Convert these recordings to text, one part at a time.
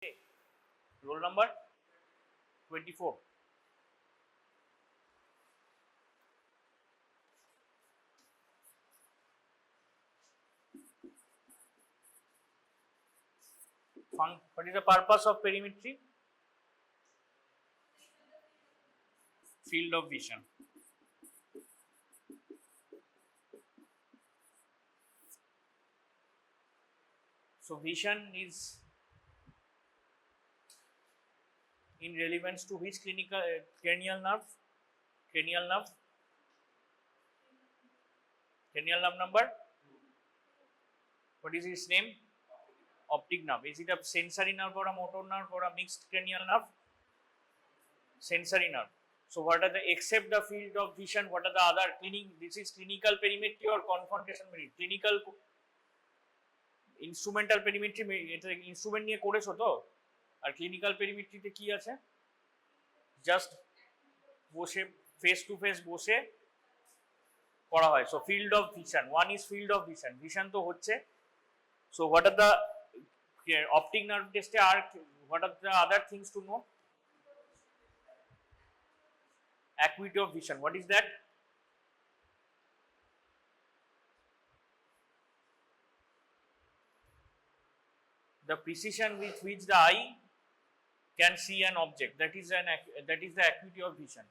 Okay. Roll number 24. What is the purpose of perimetry? Field of vision. So vision is in relevance to which clinical cranial nerve? Cranial nerve number? What is its name? Optic nerve. Is it a sensory nerve or a motor nerve or a mixed cranial nerve? Sensory nerve. So what are the, except the field of vision, what are the other this is clinical perimetry or confrontation perimetry? Clinical instrumental perimetry, এটা instrument নিয়ে করেছো তো, আর clinical পেরিমেট্রিতে কি আছে? Just বসে face to face বসে করা হয়। So field of vision, one is field of vision, vision তো হচ্ছে। So what are the optic nerve test are, what are the other things to know? Acuity of vision, what is that? The precision with which the eye can see an object, that is the acuity of vision.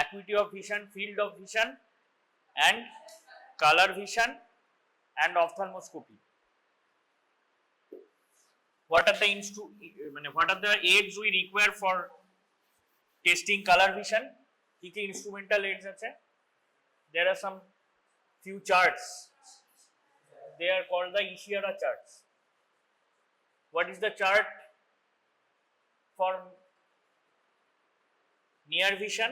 Acuity of vision, field of vision, and color vision and ophthalmoscopy. What are the aids we require for testing color vision? Ki instrumental aids ache? There are some few charts. They are called the Ishihara charts. What is the chart for near vision?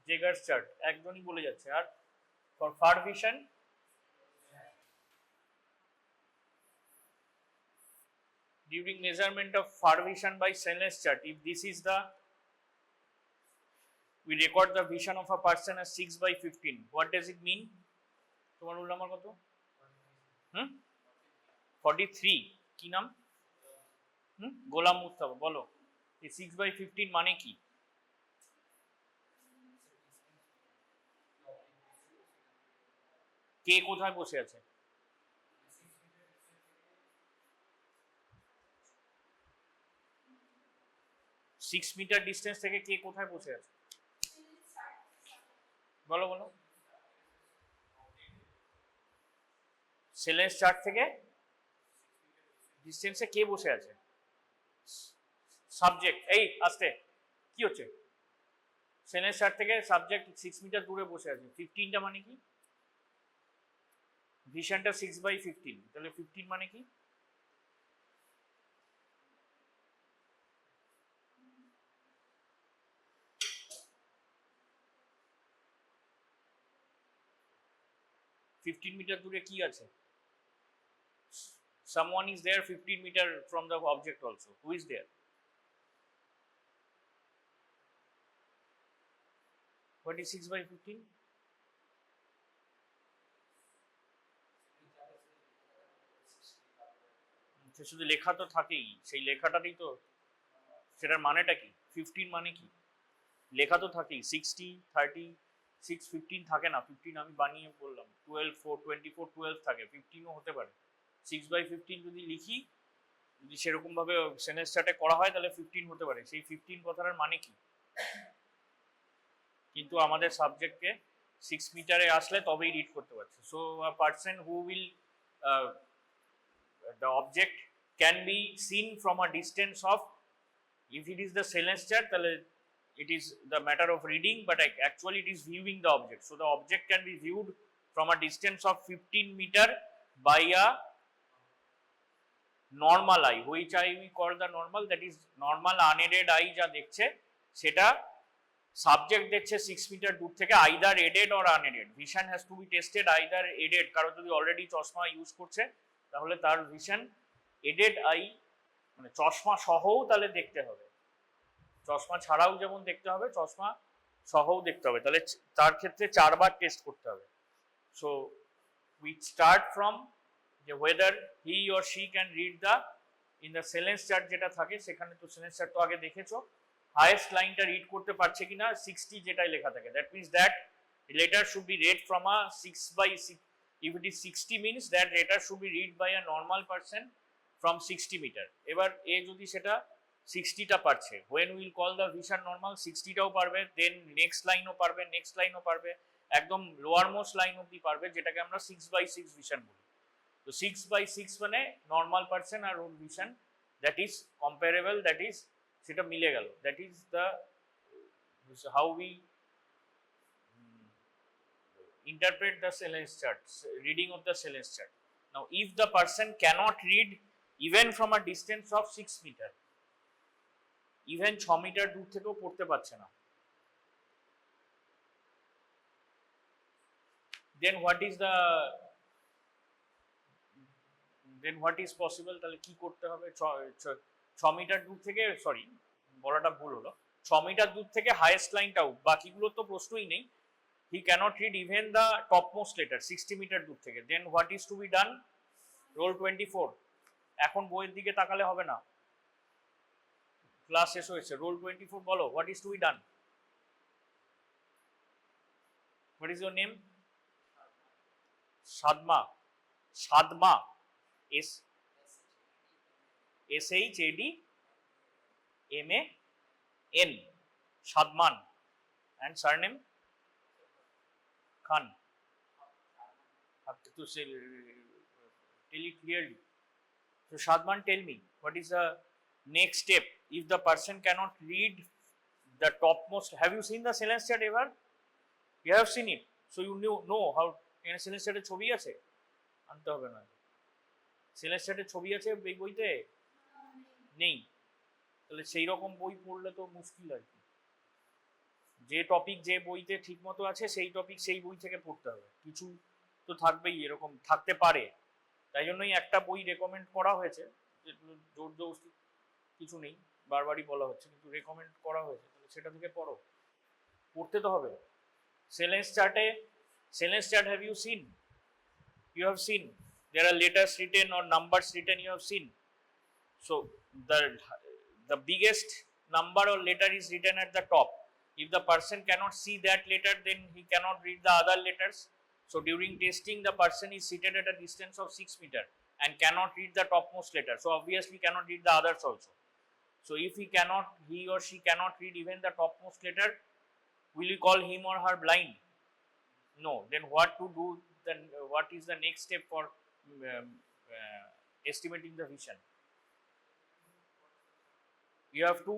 Jaeger's chart. Ekjoni bole jacche. Ar for far vision? During measurement of far vision by Snellen chart, if this is the, we record the vision of a person as 6/15. What does it mean? তোমার roll number কত? 43. কি নাম? গোলাম মুস্তাফা, বলো এই 6/15 মানে কি? কে কোথায় বসে আছে? সিক্স মিটার ডিস্টেন্স থেকে কে কোথায় বসে আছে? বলো বলো। স্নেলেন চার্ট থেকে ডিস্টেন্সে কে বসে আছে? সাবজেক্ট। এই আস্তে, কি হচ্ছে? স্নেলেন চার্ট থেকে সাবজেক্ট 6 মিটার দূরে বসে আছে। 15টা মানে কি? ভিশনটা 6/15, তাহলে 15 মানে কি? মিটার দূরে কি আছে? Someone is there 15 meter from the object also. Who is there? What is 6/15? শুধু লেখা তো থাকেই, সেই লেখাটাই তো, সেটার মানেটা কি? 15 মানে কি? লেখা তো থাকেই, 60, 30, 6, 15 থাকে না। 15 আমি বানিয়ে বললাম, 12, 4, 24, 12 থাকে, 15ও হতে পারে। 6/15 যদি লিখি, যদি সেরকম ভাবে স্নেলেন চার্টে করা হয়, তাহলে 15 হতে পারে। সেই 15 কথাটার মানে কি? কিন্তু আমাদের সাবজেক্টকে 6 মিটারে আসলে তবেই রিড করতে পারছে। So a person who will the object can be seen from a distance of, if it is the Snellen chart, it is the matter of reading, but actually it is viewing the object. So the object can be viewed from a distance of 15 meter by a normal eye, which eye we call the normal, that is normal unaided eye যা দেখছে সেটা subject দেখছে 6 metre দূর থেকে, either aided or unaided. Vision has to be tested either aided, কারো যদি already চশমা use করছে তাহলে তার ভিশন এডেড আই, মানে চশমা সহও তাহলে দেখতে হবে। চশমা ছাড়াও যেমন দেখতে হবে, চশমা সহও দেখতে হবে, তাহলে তার ক্ষেত্রে 4 বার টেস্ট করতে হবে। সো উই স্টার্ট ফ্রম যে whether he or she can read the in the Snellen's chart যেটা থাকে সেখানে তো সেলেন্স চার্ট তো আগে দেখেছো, হাইয়েস্ট লাইনটা রিড করতে পারছে কিনা 60 যেটাই লেখা থাকে, that means that letter should be read from a 6/6. If it is 60 means that letter should be read by a normal person from 60 meter. এবার এ যদি সেটা 60টা পারছে, when we will call the vision normal 60টাও পারবে, then next লাইনও পারবে, next লাইনও পারবে, একদম লোয়ার মোস্ট লাইন অবধি পারবে, যেটাকে আমরা 6/6 vision বলি। তো 6/6 মানে নর্মাল পারসন আর ওর vision that is comparable, that is সেটা মিলে গেল, that is the how we interpret the Snellen chart, reading of the Snellen chart. Now, if the person cannot read even from a distance of 6 meter, even 6 metre দূর থেকেও পড়তে পারছে না, then what is possible? তাহলে কি করতে হবে? 6 metre দূর থেকে, সরি বলাটা ভুল হলো, 6 মিটার দূর থেকে হাইয়েস্ট লাইনটাও, বাকিগুলো তো প্রশ্নই নেই, he cannot read even the topmost letter 60 meter দূর থেকে, then what is to be done? Roll 24. এখন বইয়ের দিকে তাকালে হবে না, ক্লাস শেষ হয়েছে, roll 24 বলো, what is to be done? What is your name? Sadma. Sadma, SHADMAN, Sadman, and surname Khan. Have to say, tell it clearly. So Shadman, tell me, what is the next step if the person cannot read the topmost? Have you seen the Snellen chart ever? You have seen it, so you know how. এখানে Snellen chart এর ছবি আছে, আনতে হবে না। Snellen chart এর ছবি আছে এই বইতে নেই, তাহলে সেই রকম বই পড়লে তো মুশকিল আর কি। যে টপিক যে বইতে ঠিক মতো আছে সেই টপিক সেই বই থেকে পড়তে হবে, কিছু তো থাকবেই এরকম থাকতে পারে, তাই জন্যই একটা বই রেকমেন্ড করা হয়েছে, জোর জবরদস্তি কিছু নেই, বারবারই বলা হচ্ছে, কিন্তু রেকমেন্ড করা হয়েছে, সেটা থেকে পড়ো, পড়তে তো হবে। Snellen chart have you seen? You have seen, there are letters written or numbers written, you have seen. So the biggest number or letter is written at the top. If the person cannot see that letter, then he cannot read the other letters. So during testing, the person is seated at a distance of 6 meter and cannot read the topmost letter, so obviously cannot read the others also. So if he or she cannot read even the topmost letter, will you call him or her blind? No. Then what to do? Then what is the next step for estimating the vision? You have to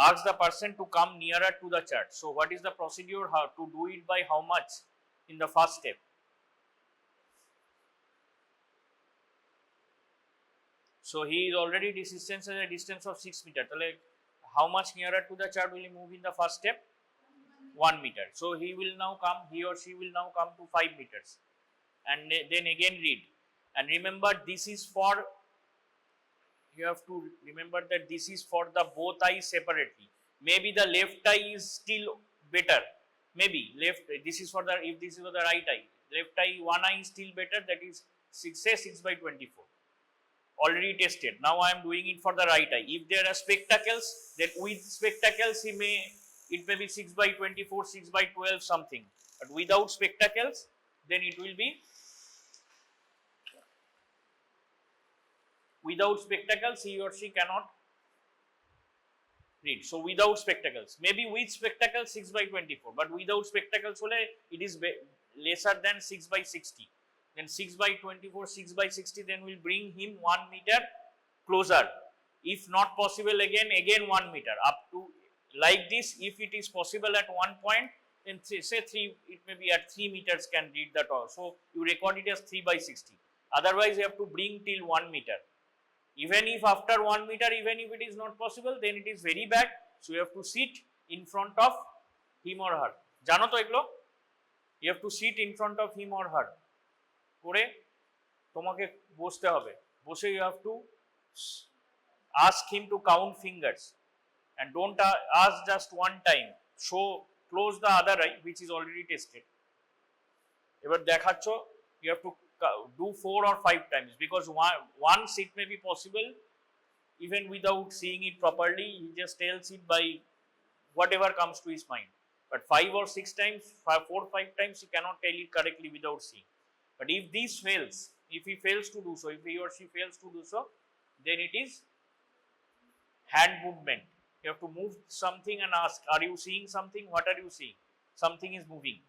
ask the person to come nearer to the chart. So what is the procedure? How to do it? By how much in the first step? So he is already this distance as a distance of 6 meter. So like how much nearer to the chart will he move in the first step? 1 meter. So he or she will now come to 5 meters and then again read. And remember, this is for, you have to remember that this is for the both eyes separately. Maybe the left eye is still better, maybe this is for the, if this is for the right eye, left eye one eye is still better, that is 6/24, already tested. Now I am doing it for the right eye. If there are spectacles, then with spectacles it may be 6/24, 6/12 something, but without spectacles then it will be, without spectacles he or she cannot read. So without spectacles, maybe with spectacles 6/24, but without spectacles it is lesser than 6/60. Then 6/24, 6/60, then will bring him 1 meter closer. If not possible, again 1 meter up to like this. If it is possible at one point, then say 3, it may be at 3 meters can read that all. So you record it as 3/60. Otherwise you have to bring till 1 meter. Even if after 1 meter, even if it is not possible, then it is very bad. So you have to sit in front of him or her. Jano to eglo? You have to sit in front of him or her. Kore tomake boste hobe. Bose you have to ask him to count fingers, and don't ask just one time. Close the other eye which is already tested. Ebar dekhacho, you have to do 4 or 5 times, because once it may be possible even without seeing it properly. He just tells it by whatever comes to his mind. But 5 or 6 times, 4 or 5 times, he cannot tell it correctly without seeing. But if this fails, if he fails to do so, if he or she fails to do so, then it is hand movement. You have to move something and ask, are you seeing something? What are you seeing? Something is moving.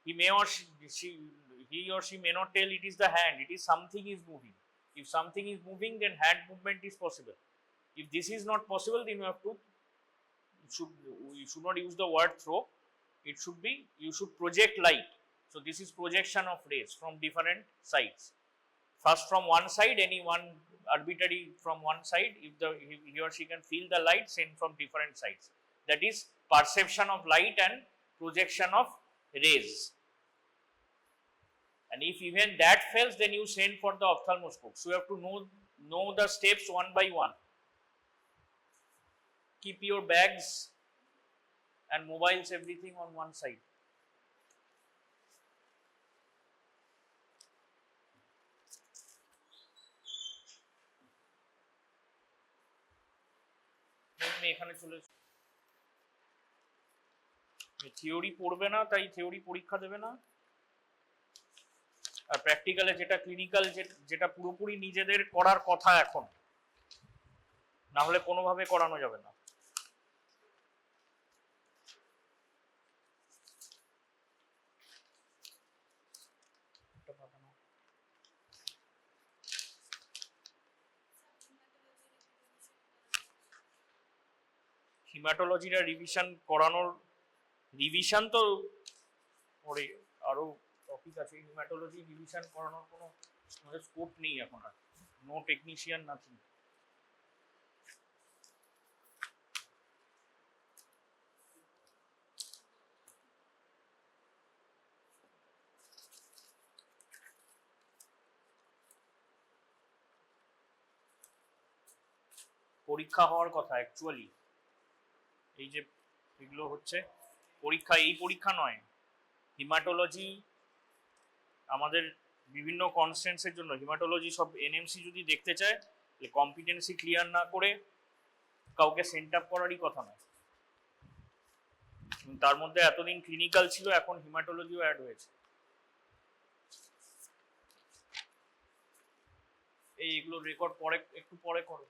He or she may not tell it is the hand, it is something is moving. If something is moving, then hand movement is possible. If this is not possible, then you should not use the word throw. It should be, you should project light. So this is projection of rays from different sides. First from one side, any one arbitrary from one side, if he or she can feel the light, send from different sides. That is perception of light and projection of rays. And if even that fails, then you send for the ophthalmoscope. So you have to know the steps one by one. Keep your bags and mobiles, everything on one side. এখানে চলে theory পড়বে না, তাই theory পরীক্ষা দেবে না। আর প্র্যাকটিক্যালে যেটা clinical, যেটা পুরোপুরি নিজেদের করার কথা এখন, না হলে কোনোভাবে করানো যাবে না। হিমাটোলজিটা রিভিশন তো পরে আরো টপিক আছে। হিমাটোলজি রিভিশন করানোর কোনো স্কোপ নেই এখন আর, নো টেকনিশিয়ান, নাথিং। পরীক্ষা হওয়ার কথা অ্যাকচুয়ালি, এই যে এগুলো হচ্ছে পরীক্ষা, এই পরীক্ষা নয়। হিমাটোলজি আমাদের বিভিন্ন কনস্টেন্সের জন্য, হিমাটোলজি সব এনএমসি যদি দেখতে চায়, কম্পিটেন্সি ক্লিয়ার না করে কাউকে সেন্ট আপ করারই কথা নয়। তার মধ্যে এতদিন ক্লিনিক্যাল ছিল, এখন হিমাটোলজিও অ্যাড হয়েছে। এইগুলো রেকর্ড পরে, একটু পরে করো।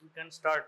You can start.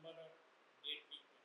number of dead people.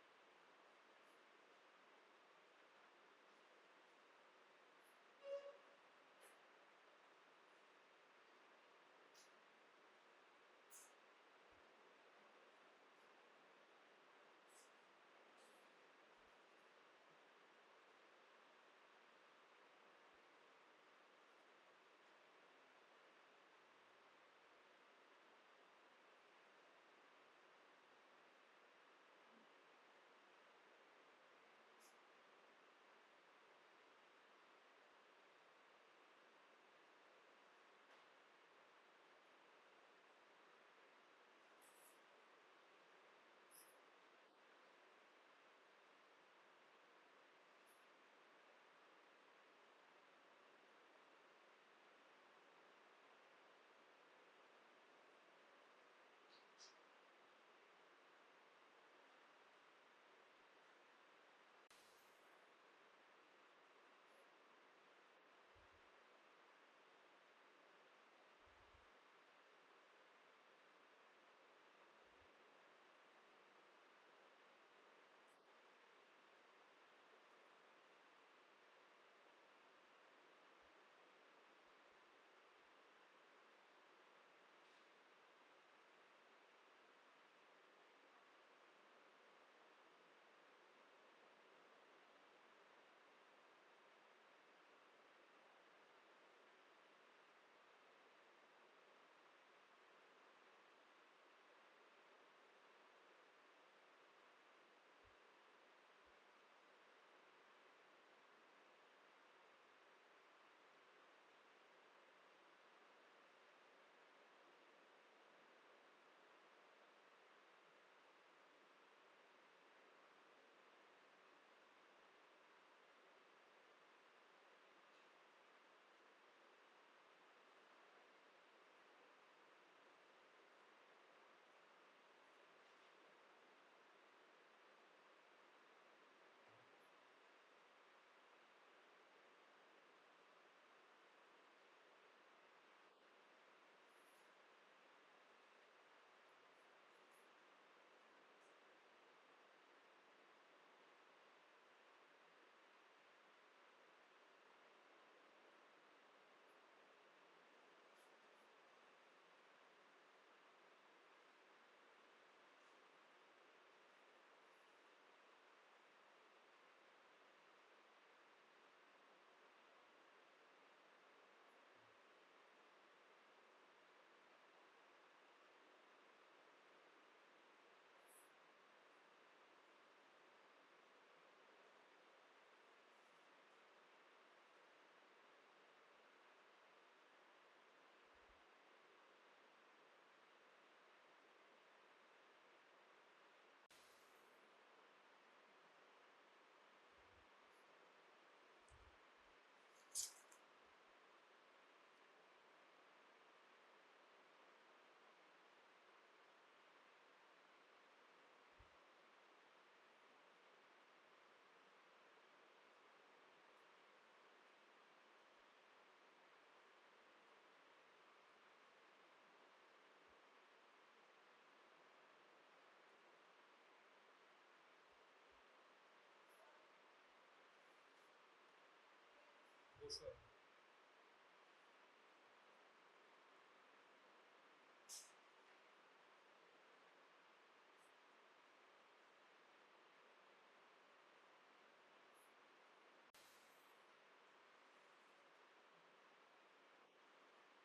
For sure.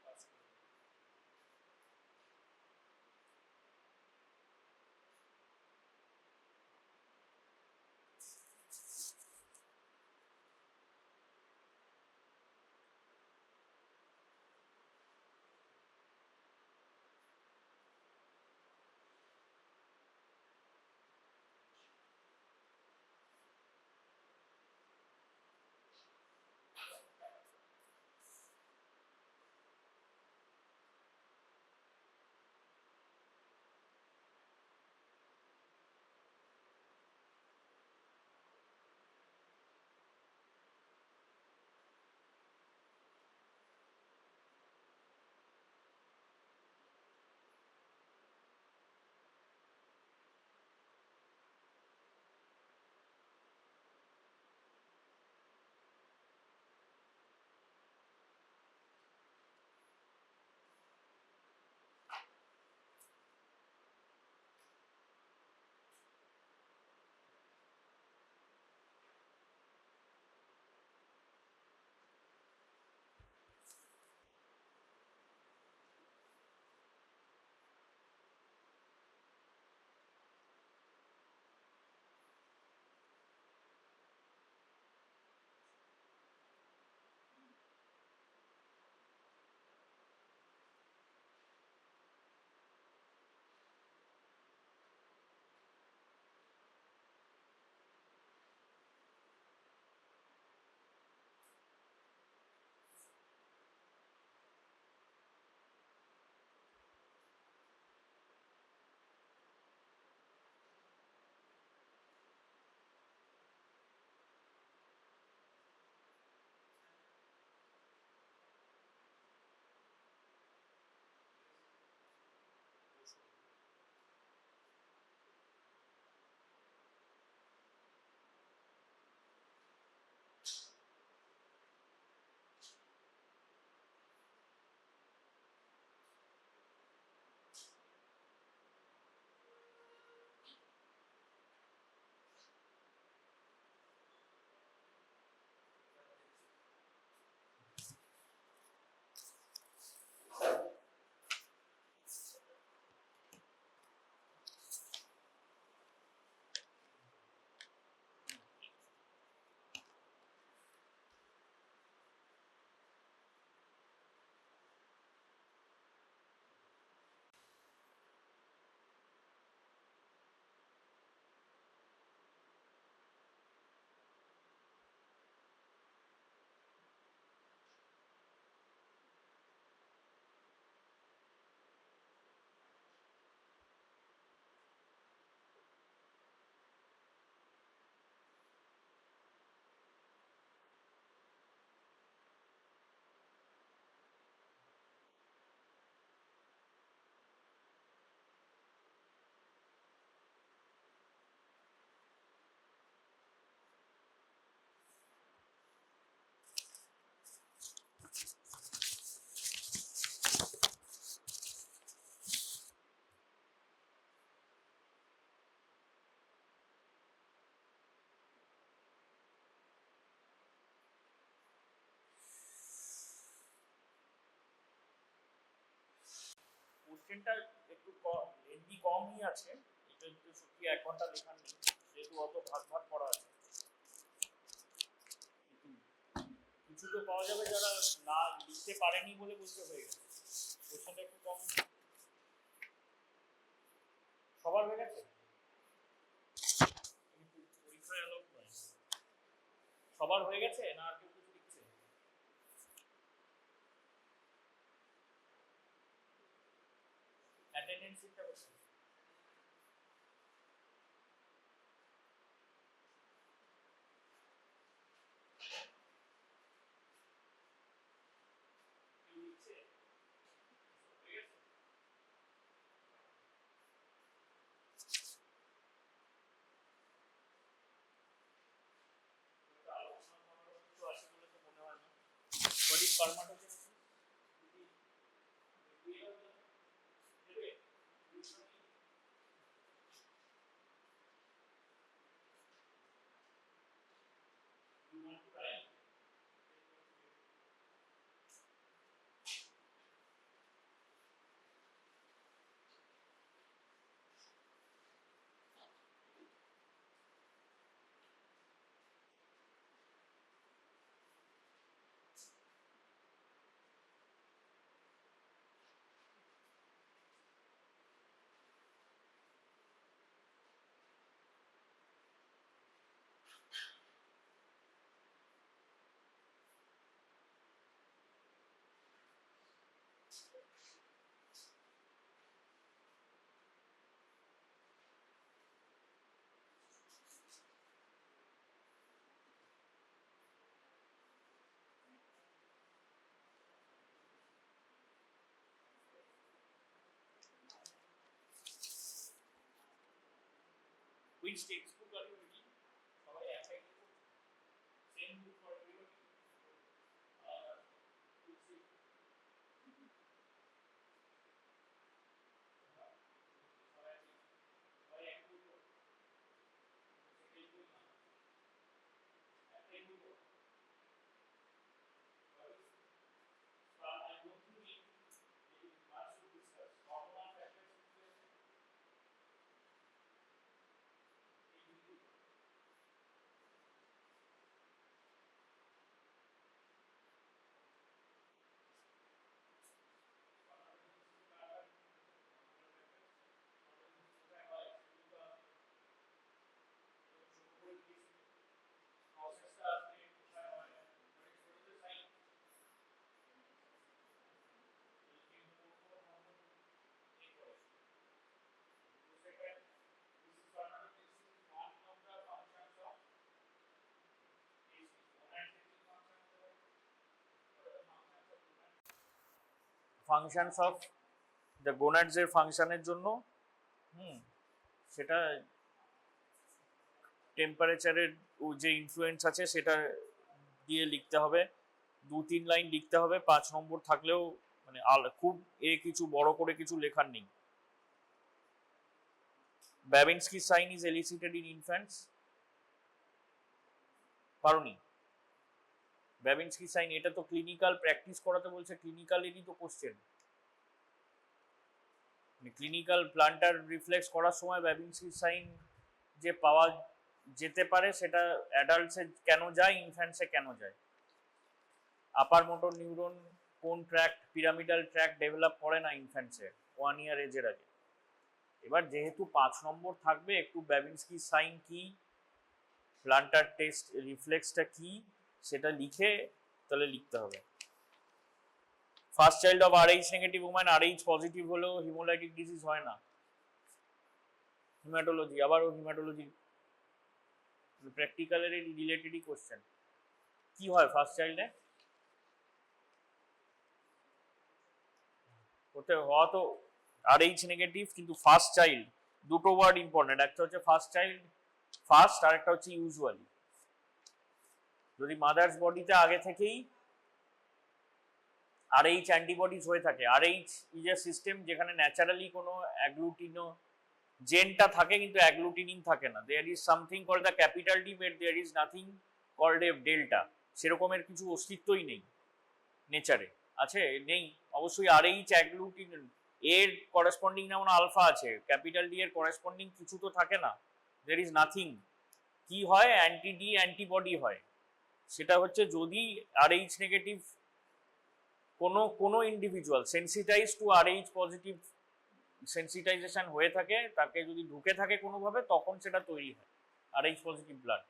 That's good. কোশ্চেনটা একটু লেন্দি কমই আছে, এটা একটু সত্যি 1 ঘন্টা লেখার নেই যেহেতু অত ভাগ ভাগ করা আছে। কিছু তো পাওয়া যাবে যারা না লিখতে পারেনি বলে বলতে হয়ে গেছে। কোশ্চেনটা একটু কম। সবার হয়ে গেছে? কিন্তু পরীক্ষায় অ্যালাউ নয়। সবার হয়ে গেছে না আর কেউ কিছু লিখছে? অ্যাটেন্ডেন্স শিটটা বসে কেউ লিখছে? হয়ে গেছে? আলোচনা করার কিছু আছে বলে তো মনে হয় না। What is permutation? You want to write? Which textbook are you reading? সবাই একটাই textbook? Same book for everybody? Which book? সবাই এক book? একটাই book না? একটাই book? I don't think we much to discuss. Common factors functions of the gonads এর ফাংশনের জন্য সেটা টেম্পারেচারের যে ইনফ্লুয়েন্স আছে সেটা দিয়ে লিখতে হবে, 2-3 লাইন লিখতে হবে। 5 নম্বর থাকলেও মানে খুব কিছু বড় করে কিছু লেখার নেই। Babinski sign is elicited in infants. পারোনি? Babinski sign এটা তো ক্লিনিক্যাল প্র্যাকটিস করাতে বলছে, ক্লিনিক্যালেরই তো কোশ্চেন। ক্লিনিক্যাল প্লান্টার রিফ্লেক্স করার সময় Babinski sign যে পাওয়া যেতে পারে সেটা অ্যাডাল্টসে কেন যায়, ইনফ্যান্টসে কেন যায়। আপার মোটর নিউরন কোন ট্র্যাক্ট, পিরামিডাল ট্র্যাক্ট ডেভেলপ করে না ইনফ্যান্টসে 1 ইয়ার এজের আগে। এবার যেহেতু 5 নম্বর থাকবে, একটু Babinski sign কি, প্লান্টার টেস্ট রিফ্লেক্সটা কি সেটা লিখে তাহলে লিখতে হবে। First child of Rh negative woman, Rh positive হলেও হিমোলাইটিক ডিজিজ হয় না। হিমাটোলজি, আবারও হিমাটোলজি প্র্যাকটিক্যালের রিলেটেডই কোশ্চেন। কি হয় ফার্স্ট চাইল্ডে? ওতে হওয়া তো Rh নেগেটিভ, কিন্তু ফার্স্ট চাইল্ড দুটো ওয়ার্ড ইম্পর্টেন্ট, একটা হচ্ছে ফার্স্ট চাইল্ড ফার্স্ট, আর একটা হচ্ছে ইউজুয়ালি। যদি মাদার্স বডিতে আগে থেকেই Rh অ্যান্টিবডিজ হয়ে থাকে, Rh ইজ এ সিস্টেম যেখানে ন্যাচারালি কোনো অ্যাগ্লুটিনো জেনটা থাকে কিন্তু অ্যাগ্লুটিনিন থাকে না। There is something called the capital D, but there is nothing called a delta. সেরকমের কিছু অস্তিত্বই নেই নেচারে। আছে? নেই। অবশ্যই Rh অ্যাগ্লুটিনিন এর করেসপন্ডিং যেমন আলফা আছে, ক্যাপিটাল ডি এর করেসপন্ডিং কিছু তো থাকে না, দেয়ার ইজ নাথিং। কি হয়, অ্যান্টি ডি অ্যান্টিবডি হয়। সেটা হচ্ছে যদি Rh নেগেটিভ কোনো individual sensitise to Rh positive sensitisation হয়ে থাকে, তাকে যদি ঢুকে থাকে কোনোভাবে, তখন সেটা তৈরি হয় Rh পজিটিভ ব্লাড।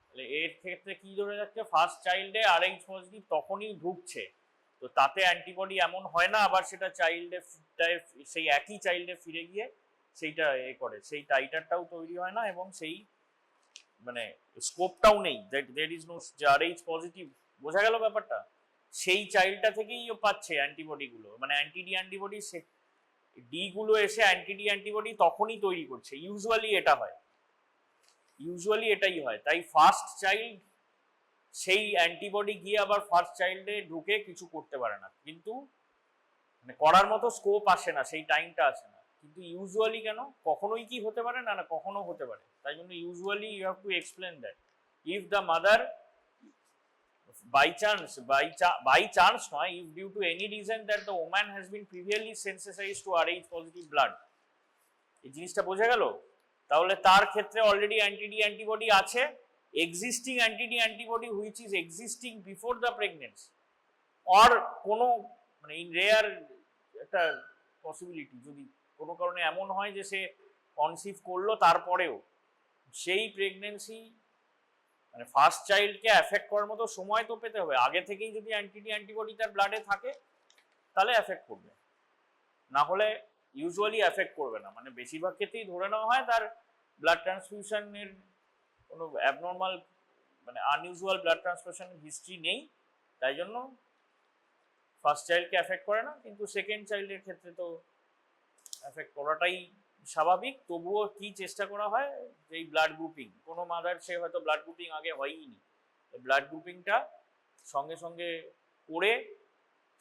তাহলে এর ক্ষেত্রে কি ধরে যাচ্ছে, ফার্স্ট চাইল্ডে Rh পজিটিভ তখনই ঢুকছে, তো তাতে অ্যান্টিবডি এমন হয় না আবার সেটা চাইল্ডে সেই একই চাইল্ডে ফিরে গিয়ে সেইটা করে, সেই টাইটারটাও তৈরি হয় না, এবং সেই মানে স্কোপটাও নেই, there is no Rh positive. বোঝা গেল ব্যাপারটা? সেই চাইল্ডটা থেকেই ও পাচ্ছে অ্যান্টিবডি গুলো, মানে অ্যান্টিডি অ্যান্টিবডি ডি গুলো এসে অ্যান্টিডি অ্যান্টিবডি তখনই তৈরি করছে। ইউজুয়ালি এটা হয়, ইউজুয়ালি এটাই হয়। তাই ফার্স্ট চাইল্ড সেই অ্যান্টিবডি গিয়ে আবার ফার্স্ট চাইল্ডে ঢুকে কিছু করতে পারে না, কিন্তু মানে করার মতো স্কোপ আসে না, সেই টাইমটা আসে না। কিন্তু ইউজুয়ালি কেন, কখনোই কি হতে পারে না, না কখনো হতে পারে। তাই জন্য usually you have to explain that if the mother by chance নয়, if due to any reason that the woman has been previously sensitized to Rh positive blood, এই জিনিসটা বোঝা গেল? তাহলে তার ক্ষেত্রে অলরেডি অ্যান্টিডি অ্যান্টিবডি আছে, existing anti D antibody which is existing before the pregnancy, or কোনো মানে ইন রেয়ার একটা পসিবিলিটি, যদি কোনো কারণে এমন হয় যে সে কনসিভ করলো, তারপরেও সেই প্রেগনেন্সি মানে ফার্স্ট চাইল্ডকে অ্যাফেক্ট করার মতো সময় তো পেতে হবে। আগে থেকেই যদি অ্যান্টিডি অ্যান্টিবডি তার ব্লাডে থাকে তাহলে অ্যাফেক্ট করবে, না হলে ইউজুয়ালি অ্যাফেক্ট করবে না। মানে বেশিরভাগ ক্ষেত্রেই ধরে নেওয়া হয় তার ব্লাড ট্রান্সফিউশনের কোনো অ্যাবনর্মাল মানে আনইউজুয়াল ব্লাড ট্রান্সফিউশনের হিস্ট্রি নেই, তাই জন্য ফার্স্ট চাইল্ডকে অ্যাফেক্ট করে না। কিন্তু সেকেন্ড চাইল্ডের ক্ষেত্রে তো অ্যাফেক্ট করাটাই স্বাভাবিক। তবুও কি চেষ্টা করা হয়, যে এই ব্লাড গ্রুপিং, কোনো মাদার সে হয়তো ব্লাড গ্রুপিং আগে হয়ই নি, ব্লাড গ্রুপিংটা সঙ্গে সঙ্গে করে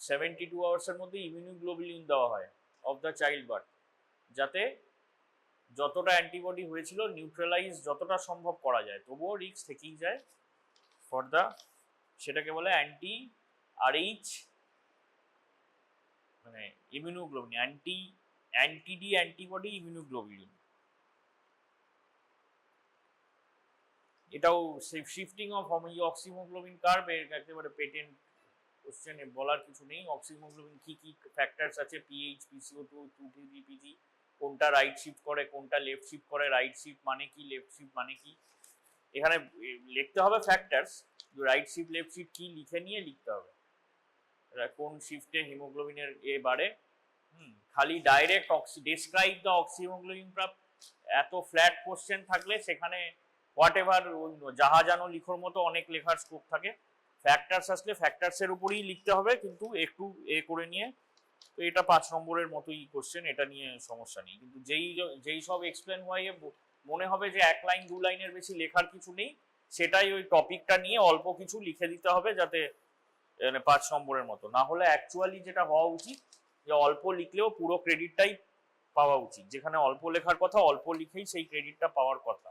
72 আওয়ার্সের মধ্যে ইমিউনোগ্লোবুলিন দেওয়া হয় অফ দ্য চাইল্ড বার্থ, যাতে যতটা অ্যান্টিবডি হয়েছিল নিউট্রালাইজ যতটা সম্ভব করা যায়। তবুও রিস্ক থেকেই যায় ফর দ্য, সেটাকে বলে অ্যান্টি Rh মানে ইমিউনোগ্লোবুলিন, অ্যান্টিডি অ্যান্টিবডি ইমিউনোগ্লোবুলিন। এটাও শিফটিং অফ অক্সিমোগ্লোবিন কার্ভ একেবারে পেটেন্ট কোশ্চেন, বলার কিছু নেই। অক্সিমোগ্লোবিন কি কি ফ্যাক্টরস আছে, পিএইচ, পিসিও2, 2-PGPG, কোনটা রাইট শিফট করে কোনটা লেফট শিফট করে, রাইট শিফট মানে কি, লেফট শিফট মানে কি, এখানে লিখতে হবে factors, right shift left shift কি লিখে নিয়ে লিখতে হবে কোন শিফটে হিমোগ্লোবিনের এ বাড়ে। খালি ডাইরেক্ট ডেসক্রাইব দ্য অক্সিমোগ্লোবিন প্রাপ্ত, এত ফ্ল্যাট কোশ্চেন থাকলে সেখানে হোয়াট এভার জাহাজানো লিখোর মতো অনেক লেখার স্কোপ থাকে। ফ্যাক্টরস আসলে ফ্যাক্টরসের উপরেই লিখতে হবে, কিন্তু একটু এ করে নিয়ে। তো এটা 5 নম্বরের মতোই কোশ্চেন, এটা নিয়ে সমস্যা নেই। কিন্তু যেই সব এক্সপ্লেন হয়ে মনে হবে যে 1 লাইন 2 লাইনের বেশি লেখার কিছু নেই, সেটাই ওই টপিকটা নিয়ে অল্প কিছু লিখে দিতে হবে, যাতে 5 নম্বরের মতো। না হলে অ্যাকচুয়ালি যেটা হওয়া উচিত, যে অল্প লিখলেও পুরো ক্রেডিটটাই পাওয়া উচিত, যেখানে অল্প লেখার কথা অল্প লিখেই সেই ক্রেডিটটা পাওয়ার কথা।